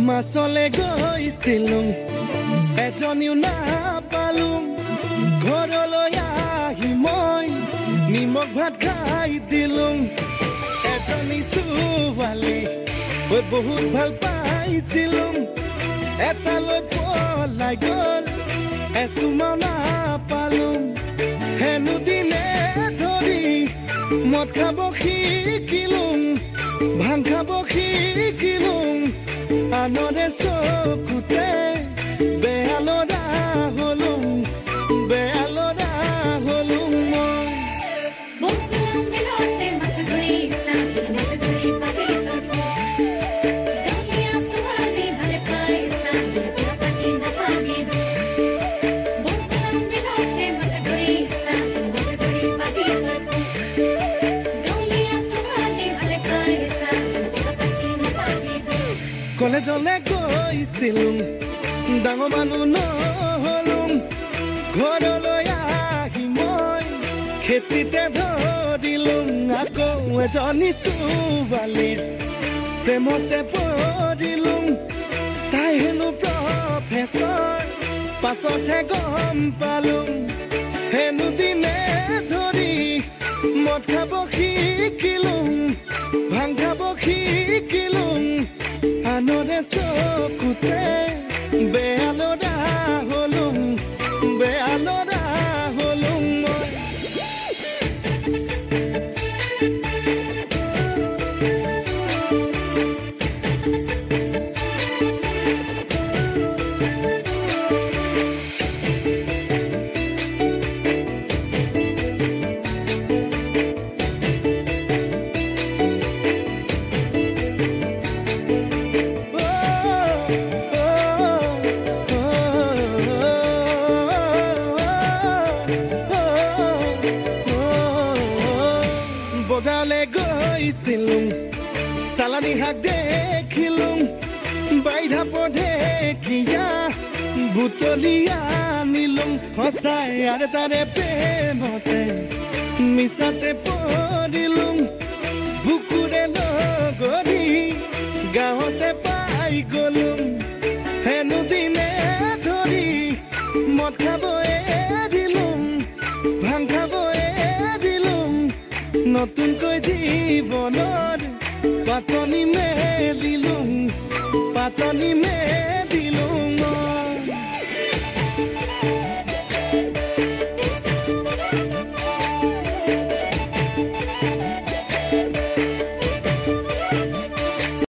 মাছলে গৈছিলো এজনীও নাপালো ঘৰলৈ আহি মই নিমখ ভাত খাই দিলো এজনী ছোৱালী ঐ বহুত ভাল পাইছিলো এটালৈ পলাই গ'ল এচুমাও নাপালো হেনো দিনে ধৰি মদ খাব শিকিলো ভাং খাব শিকিলো আনৰে চকুতে বেয়ালৰা হলুম বেয়ালৰা হলুম কলেজলে গৈছিলো ডাঙৰ মানুহ নহ'লো ঘৰলৈ আহি মই খেতিতে ধৰিলো আকৌ এজনী ছোৱালীৰ প্ৰেমতে পৰিলো তাই হেনো প্ৰফেচৰ পাছতহে গম পালো হেনো দিনে ধৰি মদ খাব শিকিলো ভাং খাব শিকিলো আনৰে চকুতে বেয়ালৰা হলুম বেয়ালৰা হলুম বজাৰলে গৈছিলো চালানী শাক দেখিলো বাইধা পধে কিয়া বুটলিয়া আনিলো সঁচাই আৰু তাৰে প্ৰেমতে মিছাতে পৰিলো বুকুৰে লগৰি গাঁৱতে পাই গলো হেনো দিনে ধৰি মদ খাব এৰিলো ভাং খাব এৰিলো নতুনকৈ জীৱনৰ পাতনি মেলিলো